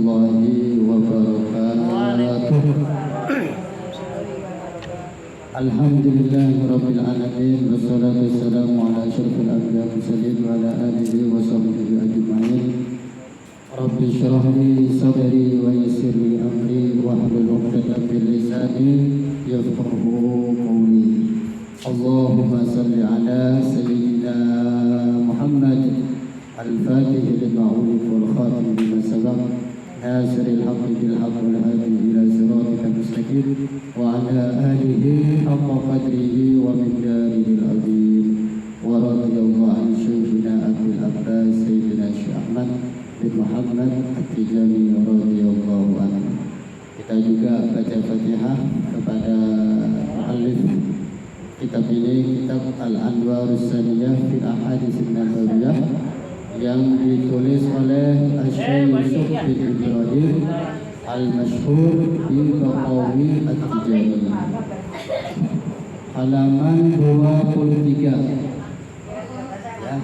warahmatullahi wabarakatuh. Alhamdulillahirabbil alamin wassalatu wassalamu ala asyrofil anbiya'i wal mursalin wa ala alihi wa sahbihi ajma'in. Rabbi shrah li sadri wa yassir li amri wahlul 'uqdatam min lisani yafqahu qawli. Allahumma salli ala sayyidina Muhammad al-Fatih lima ughliqa wal khatim lima sabaq nasiril haqqi bil haqqi wal hadi ila siratikal mustaqim wa ala alihi haqqa qadrihi wa miqdarihi al-azim wa radiyallahu an shaykhina Abil Abbas Sayyidina Syekh Ahmad bin Muhammad At-Tijani radhiyallahu anhu. Kita juga baca Fatihah kepada muallif kitab ini, kitab Al-Anwarus Saniyah fil Ahadits Nabawiyah, yang ditulis oleh Syekh Yusuf bin Ibrahim Al-Masyhur di Baqawi At-Tijani, halaman 23. Ya.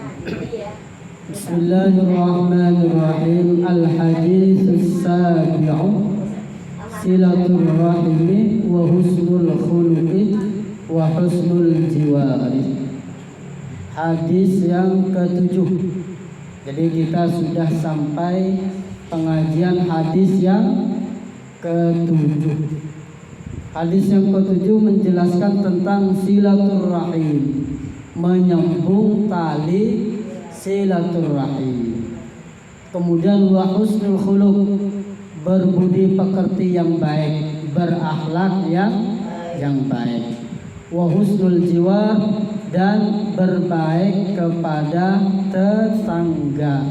Bismillahirrahmanirrahim. Al-hadits as-sabi'u silatul rahimi wa husnul khuluqi wa husnul jiwari. Hadis yang ketujuh. Jadi kita sudah sampai pengajian hadis yang ketujuh. Hadis yang ketujuh menjelaskan tentang silaturrahim, menyambung tali silaturrahim. Kemudian wa husnul khuluq, berbudi pekerti yang baik, berakhlak yang baik. Wa husnul jiwar, dan berbaik kepada tetangga.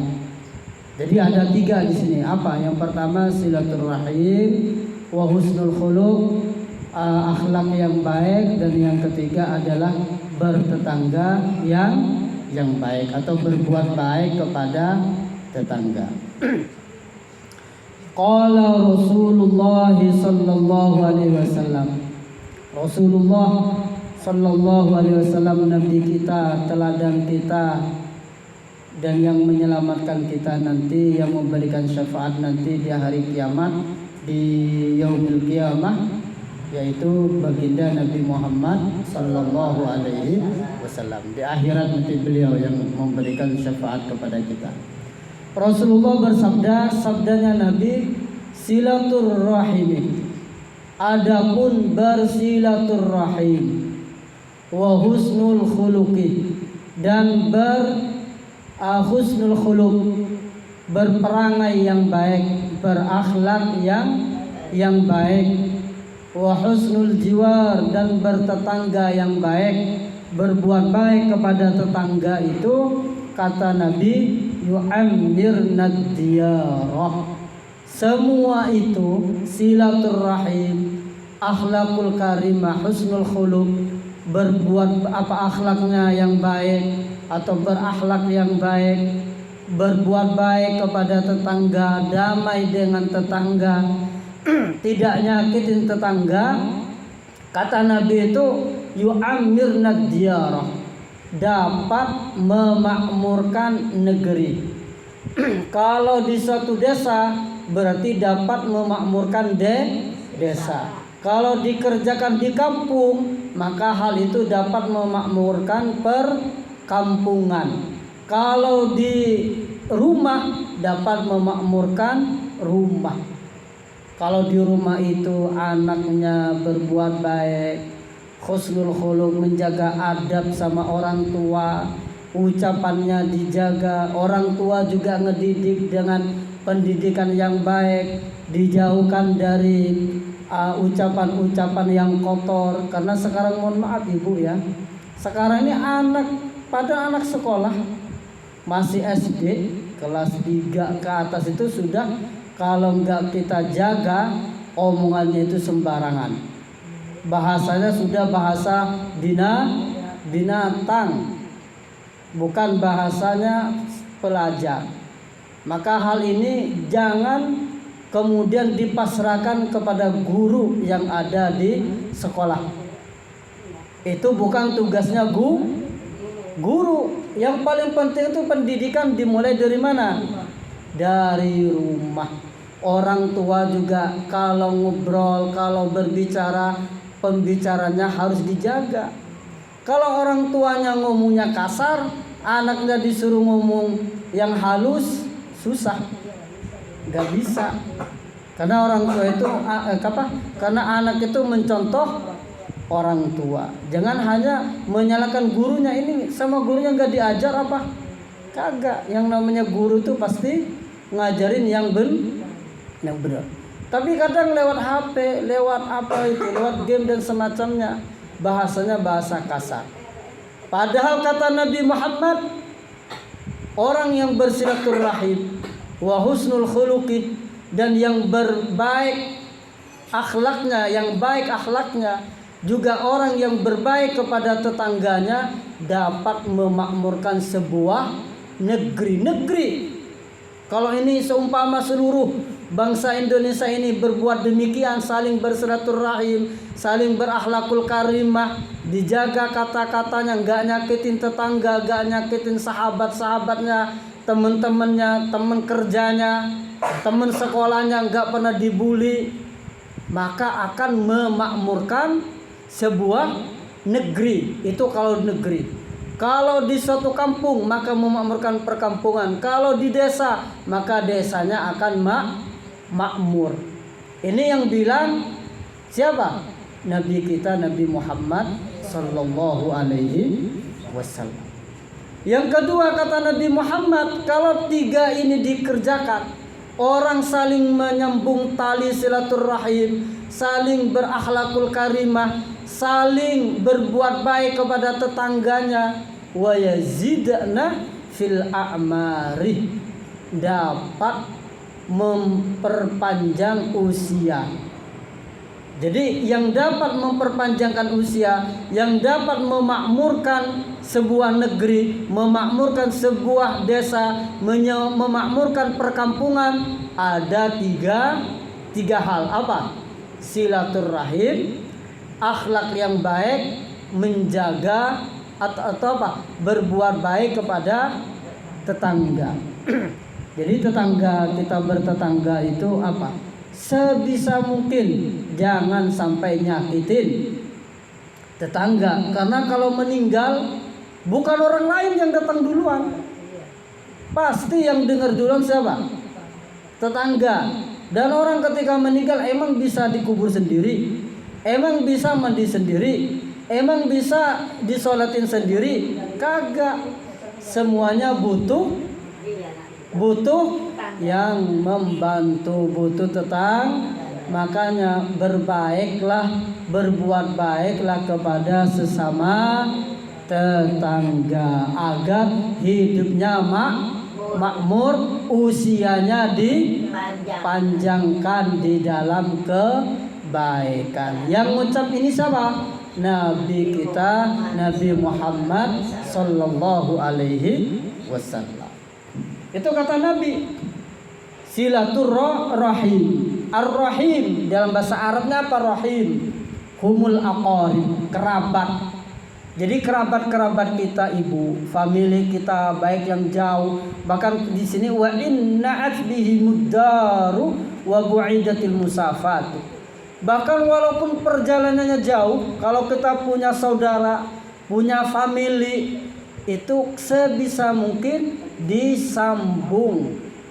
Jadi ada tiga di sini. Apa? Yang pertama silaturrahim, wa husnul khuluq, akhlak yang baik, dan yang ketiga adalah bertetangga yang baik atau berbuat baik kepada tetangga. Qala Rasulullah sallallahu alaihi wasallam. Rasulullah sallallahu alaihi wasallam, nabi kita, teladan kita, dan yang menyelamatkan kita nanti, yang memberikan syafaat nanti di hari kiamat, di yaumil qiyamah, yaitu baginda Nabi Muhammad sallallahu alaihi wasallam. Di akhirat nanti beliau yang memberikan syafaat kepada kita. Rasulullah bersabda, sabdanya Nabi, silaturrahim, adapun bersilaturrahim, wa husnul khuluqi, dan husnul khuluq, berperangai yang baik, berakhlak yang baik, wa husnul jiwar, dan bertetangga yang baik, berbuat baik kepada tetangga itu, kata Nabi, yu'ammirnad diyarah. Semua itu silaturrahim, akhlakul karimah, husnul khuluq, berbuat akhlaknya yang baik atau berakhlak yang baik, berbuat baik kepada tetangga, damai dengan tetangga, tidak nyakitin tetangga. Kata Nabi itu yu'ammirnad diyarah, dapat memakmurkan negeri. Kalau di suatu desa berarti dapat memakmurkan desa. Kalau dikerjakan di kampung, maka hal itu dapat memakmurkan perkampungan. Kalau di rumah dapat memakmurkan rumah. Kalau di rumah itu anaknya berbuat baik, husnul khuluq, menjaga adab sama orang tua, ucapannya dijaga, orang tua juga ngedidik dengan pendidikan yang baik, dijauhkan dari ucapan-ucapan yang kotor. Karena sekarang, mohon maaf ibu ya, sekarang ini pada anak sekolah masih SD kelas 3 ke atas itu sudah, kalau enggak kita jaga, omongannya itu sembarangan. Bahasanya sudah bahasa binatang, bukan bahasanya pelajar. Maka hal ini jangan kemudian dipasrahkan kepada guru yang ada di sekolah. Itu bukan tugasnya guru. Yang paling penting itu pendidikan dimulai dari mana? Dari rumah. Orang tua juga kalau ngobrol, kalau berbicara, pembicaranya harus dijaga. Kalau orang tuanya ngomongnya kasar, anaknya disuruh ngomong yang halus, susah, nggak bisa. Karena orang tua itu Karena anak itu mencontoh orang tua. Jangan hanya menyalahkan gurunya, ini sama gurunya nggak diajar apa? Kagak. Yang namanya guru itu pasti ngajarin yang benar. Tapi kadang lewat HP, lewat lewat game dan semacamnya, bahasanya bahasa kasar. Padahal kata Nabi Muhammad, orang yang bersilaturahim wa husnul khuluqi, dan yang baik akhlaknya, juga orang yang berbaik kepada tetangganya dapat memakmurkan sebuah negeri. Kalau ini seumpama seluruh bangsa Indonesia ini berbuat demikian, saling bersilaturahim, saling berakhlakul karimah, dijaga kata-katanya, enggak nyakitin tetangga, enggak nyakitin sahabat-sahabatnya, teman-temannya, teman kerjanya, teman sekolahnya, enggak pernah dibully, maka akan memakmurkan sebuah negeri. Itu kalau negeri. Kalau di suatu kampung maka memakmurkan perkampungan. Kalau di desa maka desanya akan makmur. Ini yang bilang siapa? Nabi kita, Nabi Muhammad sallallahu alaihi wasallam. Yang kedua kata Nabi Muhammad, kalau tiga ini dikerjakan, orang saling menyambung tali silaturahim, saling berakhlakul karimah, saling berbuat baik kepada tetangganya, wa yazidna fil a'mari, dapat memperpanjang usia. Jadi yang dapat memperpanjangkan usia, yang dapat memakmurkan sebuah negeri, memakmurkan sebuah desa, memakmurkan perkampungan, ada tiga hal. Apa? Silaturahim, akhlak yang baik, menjaga atau berbuat baik kepada tetangga. Jadi kita bertetangga itu apa? Sebisa mungkin jangan sampai nyakitin tetangga, karena kalau meninggal bukan orang lain yang datang duluan, pasti yang dengar duluan siapa? Tetangga. Dan orang ketika meninggal emang bisa dikubur sendiri, emang bisa mandi sendiri, emang bisa disolatin sendiri? Kagak. Semuanya butuh yang membantu, butuh makanya berbuat baiklah kepada sesama tetangga agar hidupnya makmur, usianya dipanjangkan di dalam kebaikan. Yang ngucap ini siapa? Nabi kita, Nabi Muhammad sallallahu alaihi wasallam. Itu kata Nabi. Silaturrahim. Ar-Rahim dalam bahasa Arabnya apa? Rahim. Humul aqarib, kerabat. Jadi kerabat kita, ibu, family kita, baik yang jauh, bahkan di sini wa inna'at bihimud daru wa bu'idatil musafat. Bahkan walaupun perjalanannya jauh, kalau kita punya saudara, punya family, itu sebisa mungkin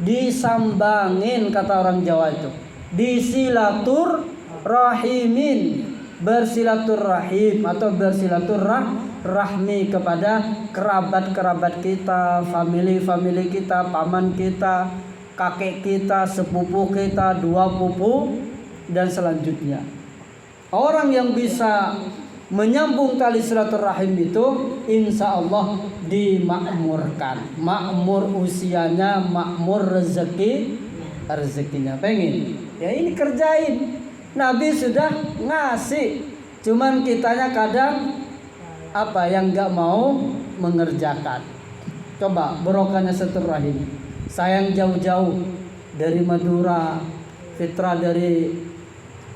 disambangin, kata orang Jawa itu, disilaturrahimin, bersilaturrahim atau bersilaturrahmi kepada kerabat kita, family kita, paman kita, kakek kita, sepupu kita, dua pupu dan selanjutnya. Orang yang bisa menyambung tali silaturahim itu insya Allah dimakmurkan, makmur usianya, makmur rezekinya. Pengen ya ini kerjain, Nabi sudah ngasih, cuman kitanya kadang yang nggak mau mengerjakan. Coba barokahnya silaturahim, sayang jauh-jauh dari Madura, Fitra dari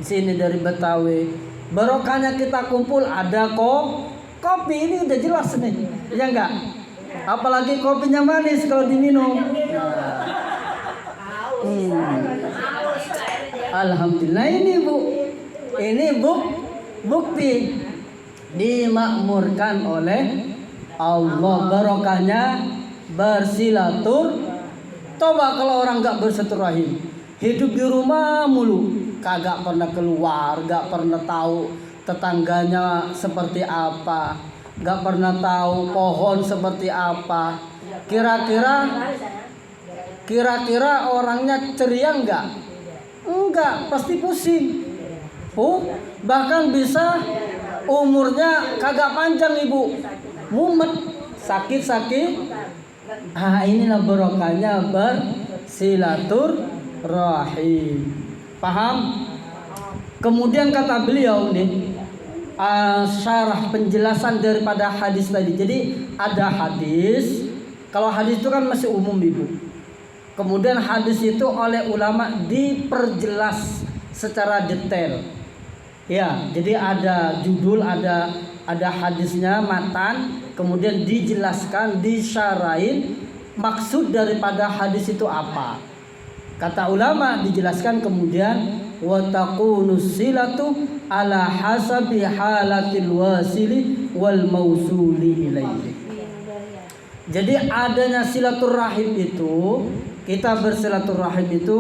sini dari Betawi, barokahnya kita kumpul, ada kopi, ini udah jelas nih, ya enggak? Apalagi kopinya manis kalau diminum. Alhamdulillah ini Bu. Ini bukti dimakmurkan oleh Allah, barokahnya bersilatur. Coba kalau orang nggak bersilaturahim, hidup di rumah mulu, kagak pernah keluar, nggak pernah tahu tetangganya seperti apa, nggak pernah tahu pohon seperti apa. Kira-kira orangnya ceria nggak? Enggak, pasti pusing. Bahkan bisa umurnya kagak panjang Ibu, mumet, sakit. Inilah barokahnya bersilaturahim. Paham? Kemudian kata beliau nih, syarah penjelasan daripada hadis tadi. Jadi ada hadis, kalau hadis itu kan masih umum Ibu. Kemudian hadis itu oleh ulama diperjelas secara detail. Ya, jadi ada judul, ada hadisnya, matan, kemudian dijelaskan, disyarahin maksud daripada hadis itu apa. Kata ulama dijelaskan kemudian wa taqunu silatu ala hasabi halatil wasili wal mausuli ilaihi. Jadi adanya silaturahim itu, kita bersilaturahim itu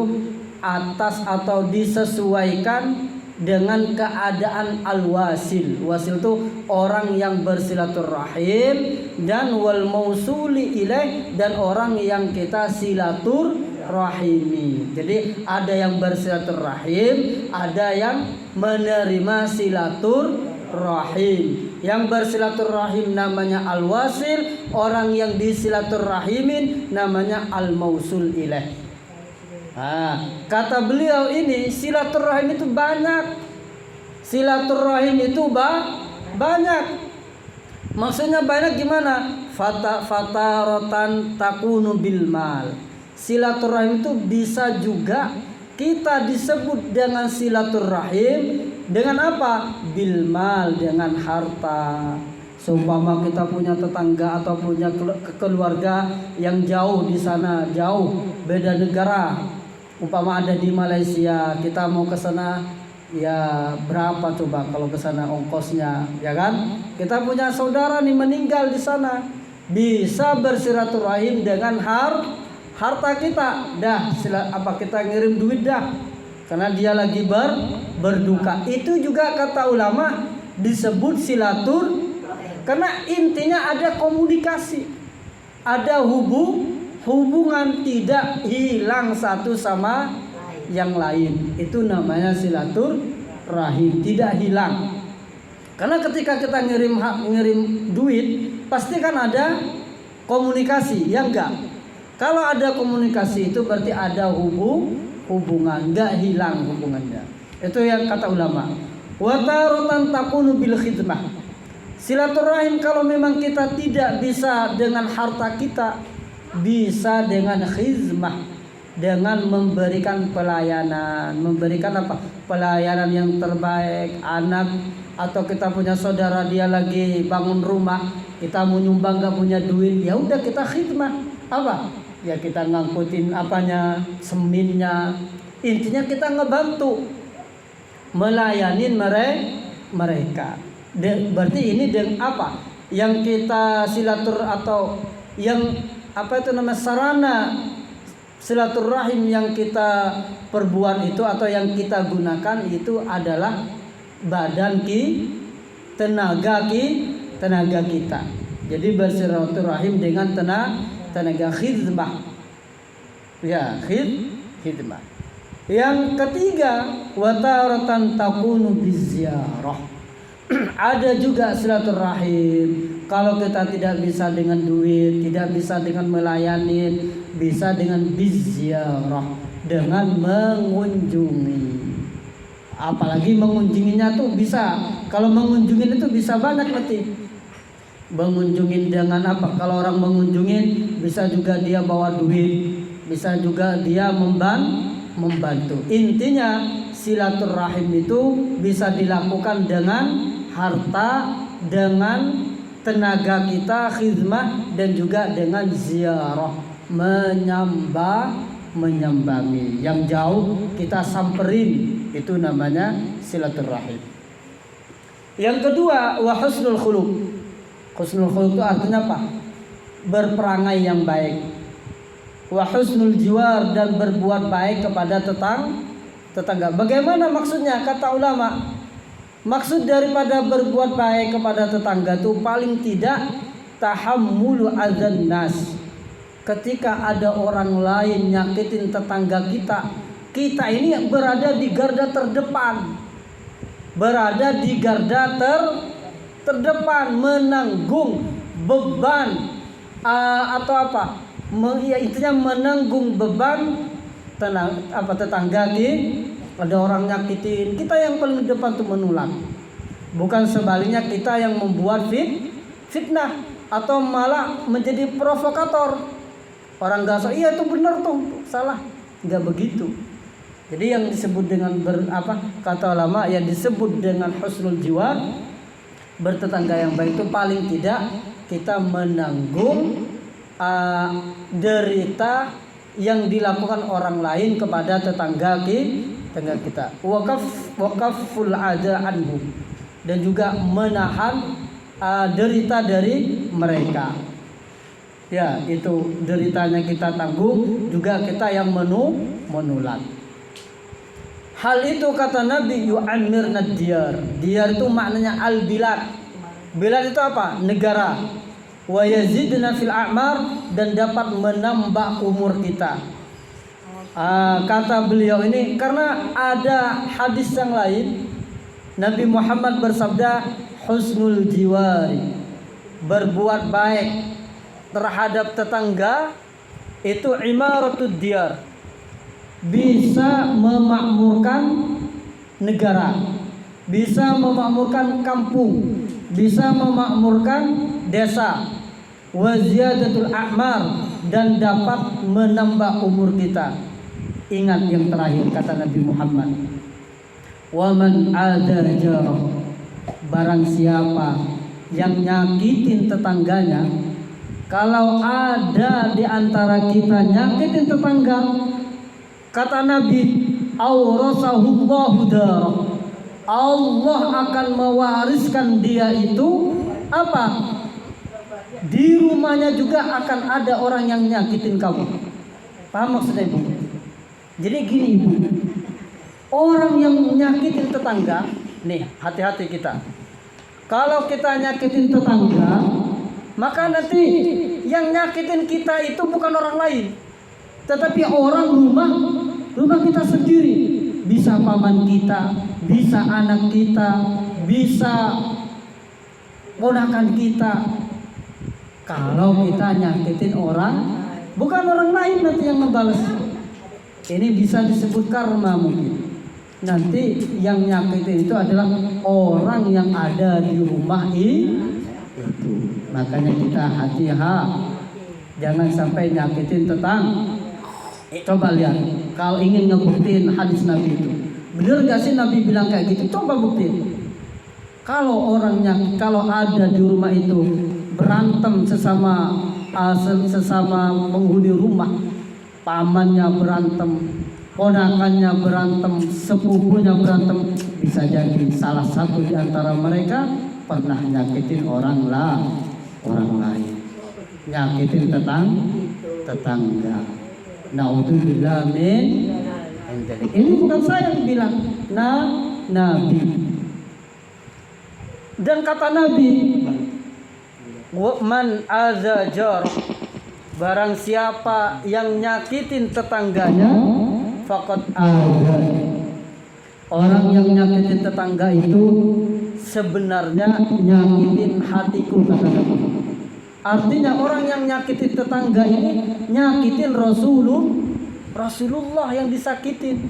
atas atau disesuaikan dengan keadaan al-wasil. Wasil itu orang yang bersilaturahim, dan wal mausuli ilaih, dan orang yang kita silaturahimi. Jadi ada yang bersilaturahim, ada yang menerima silaturahim. Yang bersilaturahim namanya al-wasil, orang yang disilaturahimin namanya al-mausul ilaih. Kata beliau ini silaturahim itu banyak. Silaturahim itu banyak. Maksudnya banyak gimana? Fataratan takunu bil mal. Silaturahim itu bisa juga kita disebut dengan silaturahim dengan apa? Bil mal, dengan harta. Seumpama kita punya tetangga atau punya keluarga yang jauh di sana, jauh beda negara. Umpama ada di Malaysia, kita mau ke sana, ya berapa coba kalau ke sana ongkosnya, ya kan? Kita punya saudara nih meninggal di sana, bisa bersilaturahim dengan harta kita. Kita ngirim duit dah, karena dia lagi berduka. Itu juga kata ulama disebut silatur, karena intinya ada komunikasi, ada hubungan, tidak hilang satu sama yang lain. Itu namanya silaturahim, tidak hilang. Karena ketika kita ngirim duit, pasti kan ada komunikasi, ya enggak? Kalau ada komunikasi itu berarti ada hubungan, enggak hilang hubungannya. Itu yang kata ulama. Wa taratan takunu bil khidmah. Silaturahim kalau memang kita tidak bisa dengan harta kita, bisa dengan khidmah, dengan memberikan pelayanan. Memberikan apa? Pelayanan yang terbaik. Anak atau kita punya saudara dia lagi bangun rumah, kita mau nyumbang gak punya duit, ya udah kita khidmah. Apa? Ya kita ngangkutin apanya, seminnya. Intinya kita ngebantu, melayani mereka. Berarti ini dengan apa? Yang kita silatur atau yang apa itu namanya sarana silaturahim yang kita perbuat itu atau yang kita gunakan itu adalah badan tenaga kita. Jadi bersilaturahim dengan tenaga khidmah. Ya, khidmah. Yang ketiga, wa taratan takunu biziarah. Ada juga silaturahim kalau kita tidak bisa dengan duit, tidak bisa dengan melayani, bisa dengan biziarah, dengan mengunjungi. Apalagi mengunjunginya tuh bisa, kalau mengunjungin itu bisa banyak berarti. Mengunjungin dengan apa? Kalau orang mengunjungin bisa juga dia bawa duit, bisa juga dia membantu. Intinya silaturahim itu bisa dilakukan dengan harta, dengan tenaga kita khidmah, dan juga dengan ziarah, menyembah menyambangi. Yang jauh kita samperin, itu namanya silaturahim. Yang kedua, wa husnul khuluq. Husnul khuluq itu artinya apa? Berperangai yang baik. Wa husnul jiwar, dan berbuat baik kepada tetangga. Bagaimana maksudnya? Kata ulama, maksud daripada berbuat baik kepada tetangga itu paling tidak tahammulu adzan nas. Ketika ada orang lain nyakitin tetangga kita, kita ini berada di garda terdepan. Berada di garda terdepan, menanggung beban atau apa? Intinya menanggung beban tetangga ada orang nyakitin, kita yang paling depan tuh menolak. Bukan sebaliknya kita yang membuat fitnah atau malah menjadi provokator. Orang gak salah, iya itu benar tuh, salah. Enggak begitu. Jadi yang disebut dengan kata ulama yang disebut dengan husnul jiwar, bertetangga yang baik itu paling tidak kita menanggung derita yang dilakukan orang lain kepada tetangga kita. Waqaful ada anhu, dan juga menahan derita dari mereka. Ya, itu deritanya kita tanggung, juga kita yang menular. Hal itu kata Nabi yu'ammirna diyar. Diyar itu maknanya al-bilad. Bilad itu apa? Negara. Wa yazidna fil a'mar, dan dapat menambah umur kita. Kata beliau ini karena ada hadis yang lain, Nabi Muhammad bersabda, husnul jiwari, berbuat baik terhadap tetangga itu imaratud diyar, bisa memakmurkan negara, bisa memakmurkan kampung, bisa memakmurkan desa. Wa ziyadatul a'mar, dan dapat menambah umur kita. Ingat yang terakhir kata Nabi Muhammad, wa man ada jarah, barang siapa yang nyakitin tetangganya. Kalau ada di antara kita nyakitin tetangga, kata Nabi, awrasahullahu darah, Allah akan mewariskan dia itu apa? Di rumahnya juga akan ada orang yang nyakitin kamu. Paham maksudnya Ibu? Jadi gini Ibu, orang yang nyakitin tetangga, nih hati-hati kita. Kalau kita nyakitin tetangga, maka nanti yang nyakitin kita itu bukan orang lain, tetapi orang rumah kita sendiri. Bisa paman kita, bisa anak kita, bisa ponakan kita. Kalau kita nyakitin orang, bukan orang lain nanti yang membalas. Ini bisa disebut karma mungkin. Nanti yang nyakitin itu adalah orang yang ada di rumah itu. Makanya kita hati-hati, jangan sampai nyakitin tetangga. Coba lihat, kalau ingin ngebuktiin hadis Nabi itu, bener gak sih Nabi bilang kayak gitu? Coba buktiin. Kalau ada di rumah itu berantem sesama penghuni rumah, pamannya berantem, ponakannya berantem, sepupunya berantem, bisa jadi salah satu di antara mereka pernah nyakitin orang lain, nyakitin tetangga. Naudzubillah min dzalik. Ini bukan saya yang bilang, Nabi. Dan kata Nabi, man adza jar, barang siapa yang nyakitin tetangganya, faqad adza. Orang yang nyakitin tetangga itu sebenarnya nyakitin hatiku, kata Nabi. Artinya orang yang nyakitin tetangga ini nyakitin Rasulullah yang disakitin.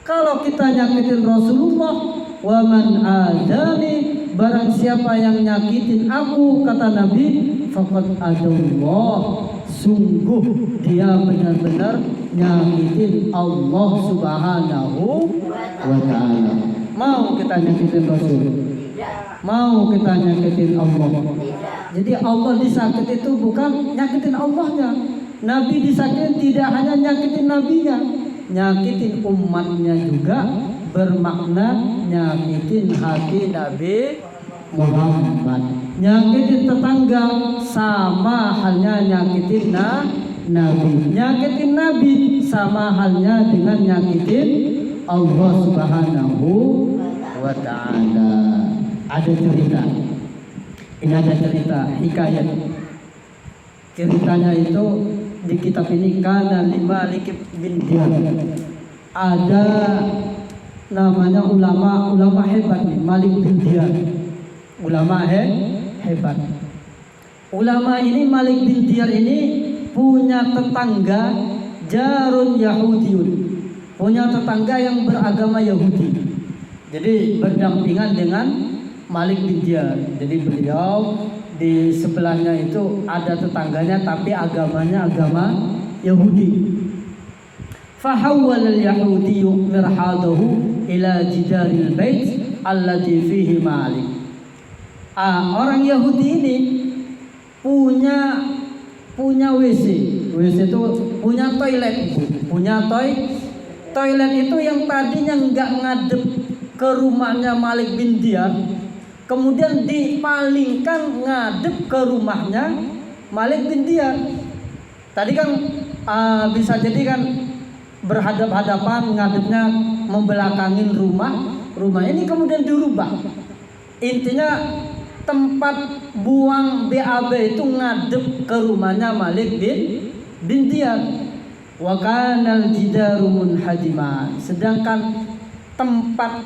Kalau kita nyakitin Rasulullah, wa man adani, barang siapa yang nyakitin aku, kata Nabi, faqad adallah, sungguh dia benar-benar nyakitin Allah Subhanahu wa ta'ala. Mau kita nyakitin Rasul? Mau kita nyakitin Allah? Jadi Allah disakit itu bukan nyakitin Allahnya, Nabi disakitin tidak hanya nyakitin nabinya, nyakitin umatnya juga, bermakna nyakitin hati Nabi Muhammad. Nyakitin tetangga sama halnya nyakitin Nabi. Nyakitin Nabi sama halnya dengan nyakitin Allah Subhanahu wa ta'ala. Ada cerita. Ini ada cerita hikayat. Ceritanya itu di kitab ini Kana li Malik bin Diyar. Ada namanya ulama hebat nih, Malik bin Diyar. Ulama hebat. Ulama ini Malik bin Diyar ini punya tetangga jarun Yahudiyun. Punya tetangga yang beragama Yahudi. Jadi berdampingan dengan Malik bin Diyar. Jadi beliau di sebelahnya itu ada tetangganya tapi agamanya agama Yahudi. Fahawwal al-Yahudiyyu mirhadahu ila jidaril bait alladhi fihi Malik. Orang Yahudi ini punya WC. WC itu punya toilet. Toilet itu yang tadinya nggak ngadep ke rumahnya Malik bin Diyar, kemudian dipalingkan ngadep ke rumahnya Malik bin Diyar. Tadi kan bisa jadi kan berhadap-hadapan, ngadepnya membelakangin rumah ini kemudian dirubah. Intinya tempat buang BAB itu ngadep ke rumahnya Malik bin Diyar. Wa kanal jidaru munhadima. Sedangkan tempat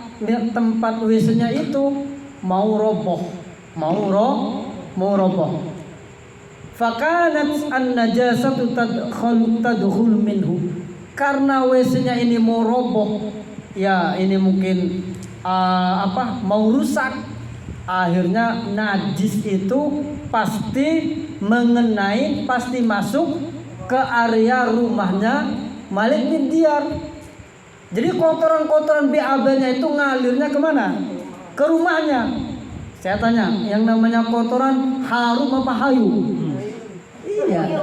WC-nya itu mau roboh. Fakanat an-najasatu tadkhulu minhu. Karena WC-nya ini mau roboh, ya ini mungkin mau rusak. Akhirnya najis itu pasti masuk ke area rumahnya Malik bin Diyar. Jadi kotoran-kotoran BAB-nya itu ngalirnya kemana? Ke rumahnya. Saya tanya, yang namanya kotoran harum apa hayu? Iya.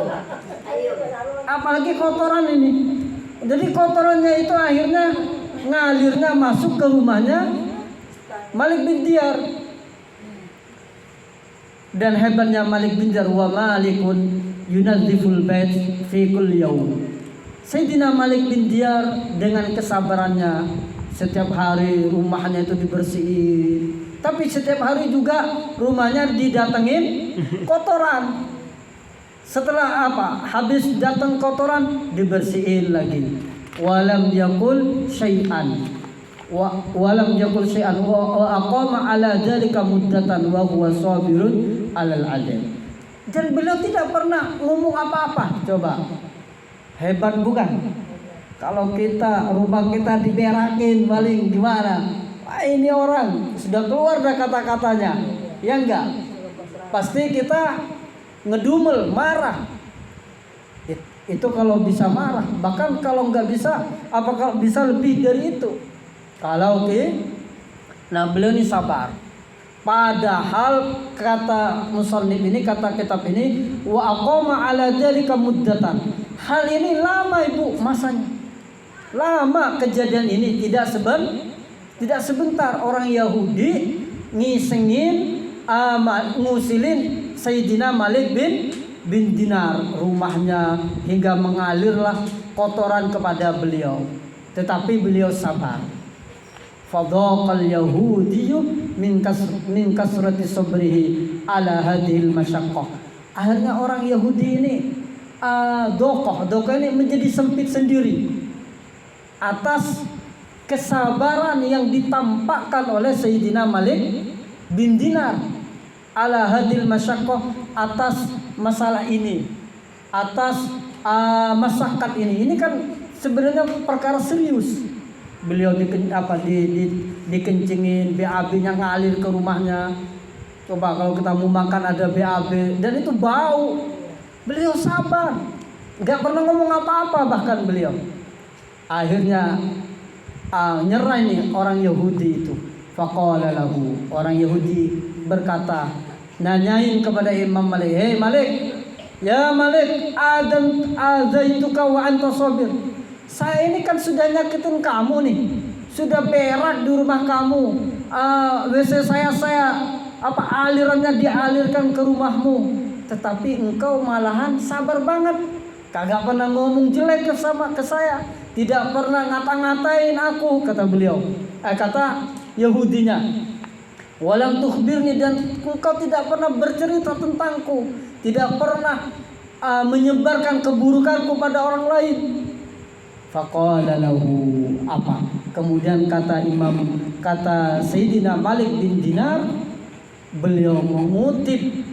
Apalagi kotoran ini. Jadi kotorannya itu akhirnya ngalirnya masuk ke rumahnya Malik bin Diyar. Dan hebatnya Malik bin Diyar, wa Malikun yunadziful bait fi kulli yaum. Sayyidina Malik bin Diyar dengan kesabarannya setiap hari rumahnya itu dibersihin. Tapi setiap hari juga rumahnya didatengin kotoran. Setelah habis datang kotoran dibersihin lagi. Walam yakul syai'an. Walam yakul syai'an wa aqama ala dzalika muddatan wa huwa sabirun alal adab. Dan beliau tidak pernah ngomong apa-apa. Coba. Hebat bukan? Kalau rumah kita diberakin paling gimana? Wah, ini orang sudah keluar dah kata-katanya. Ya enggak? Pasti kita ngedumel, marah. Itu kalau bisa marah. Bahkan kalau enggak bisa, apakah bisa lebih dari itu? Nah beliau ini sabar. Padahal kata musannif ini, kata kitab ini, wa aqama ala dzalika muddatan. Hal ini lama Ibu masanya. Lama kejadian ini, tidak sebentar orang Yahudi ngisengin ngusilin Sayyidina Malik bin Dinar rumahnya hingga mengalirlah kotoran kepada beliau. Tetapi beliau sabar. Fadhaqal yahudiyyu min kasrati sabrihi ala hadhil masyaqqah. Akhirnya orang Yahudi ini dokoh ini menjadi sempit sendiri atas kesabaran yang ditampakkan oleh Sayyidina Malik bin Dinar ala hadhil masyaqqah, atas masalah ini, atas masyaqqat ini. Ini kan sebenarnya perkara serius. Beliau dikencingin, BAB-nya ngalir ke rumahnya. Coba kalau kita mau makan ada BAB dan itu bau. Beliau sabar, nggak pernah ngomong apa-apa bahkan beliau. Akhirnya nyerah nih orang Yahudi itu. Faqala lahu, orang Yahudi berkata, nanyain kepada Imam Malik, "Hei Malik, Ya Malik, azaituka wa anta sabir. Saya ini kan sudah nyakitin kamu nih. Sudah berak di rumah kamu. WC saya alirannya dialirkan ke rumahmu. Tetapi engkau malahan sabar banget. Kagak pernah ngomong jelek ke saya. Tidak pernah ngata-ngatain aku, kata beliau. Kata Yahudinya. Walam tukhbirni, dan engkau tidak pernah bercerita tentangku. Tidak pernah menyebarkan keburukanku pada orang lain. Faqala lahu apa? Kemudian kata Sayyidina Malik bin Dinar, beliau mengutip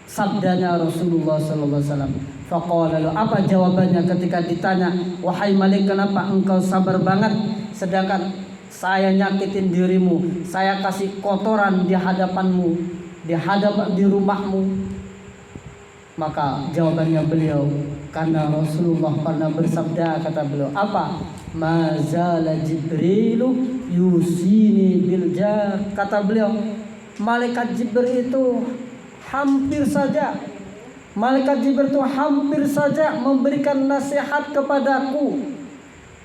sabdanya Rasulullah sallallahu alaihi wasallam. Faqala lahu, apa jawabannya ketika ditanya, wahai Malik, kenapa engkau sabar banget sedangkan saya nyakitin dirimu, saya kasih kotoran di hadapanmu, di rumahmu? Maka jawabannya beliau, karena Rasulullah pernah bersabda, kata beliau, apa? Mazala Jibrilu yusini biljar. Kata beliau, malaikat Jibril itu hampir saja memberikan nasihat kepadaku.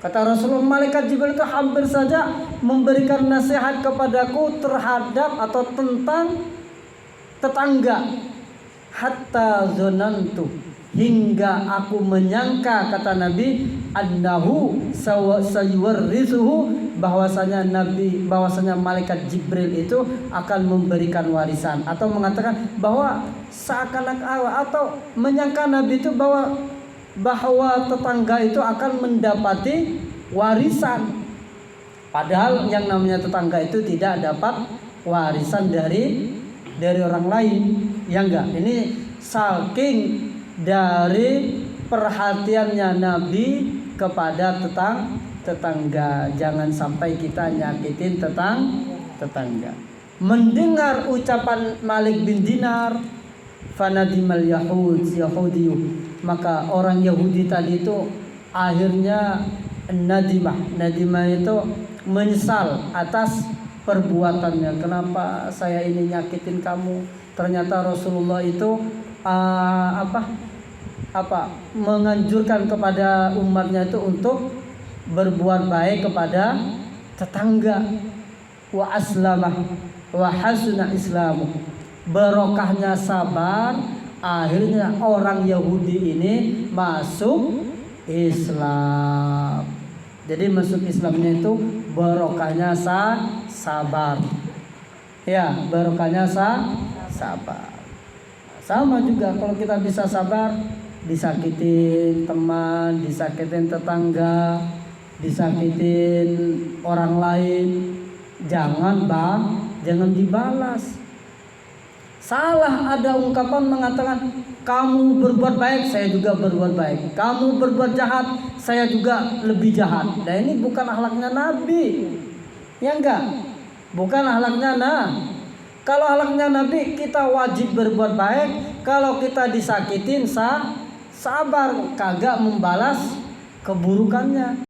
Kata Rasulullah, malaikat Jibril itu hampir saja memberikan nasihat kepadaku terhadap atau tentang tetangga. Hatta zonantu, hingga aku menyangka, kata Nabi, annahu sayuwarrisuhu, bahwasanya malaikat Jibril itu akan memberikan warisan, atau mengatakan bahwa seakan-akan, atau menyangka Nabi itu bahwa tetangga itu akan mendapati warisan. Padahal yang namanya tetangga itu tidak dapat warisan dari orang lain. Ya enggak? Ini saking dari perhatiannya Nabi kepada tetangga. Jangan sampai kita nyakitin tetangga. Mendengar ucapan Malik bin Dinar, fanadimal yahudiyu, maka orang Yahudi tadi itu akhirnya nadimah itu menyesal atas perbuatannya. Kenapa saya ini nyakitin kamu? Ternyata Rasulullah itu menganjurkan kepada umatnya itu untuk berbuat baik kepada tetangga. Wa aslamah wa hasuna islamu. Barokahnya sabar, akhirnya orang Yahudi ini masuk Islam. Jadi masuk Islamnya itu barokahnya sabar. Ya, barokahnya sabar. Sama juga kalau kita bisa sabar, disakitin teman, disakitin tetangga, disakitin orang lain, jangan dibalas. Salah ada ungkapan mengatakan, kamu berbuat baik, saya juga berbuat baik. Kamu berbuat jahat, saya juga lebih jahat. Nah, ini bukan akhlaknya Nabi. Ya enggak? Bukan akhlaknya Kalau akhlaknya Nabi, kita wajib berbuat baik. Kalau kita disakitin, sabar, kagak membalas keburukannya.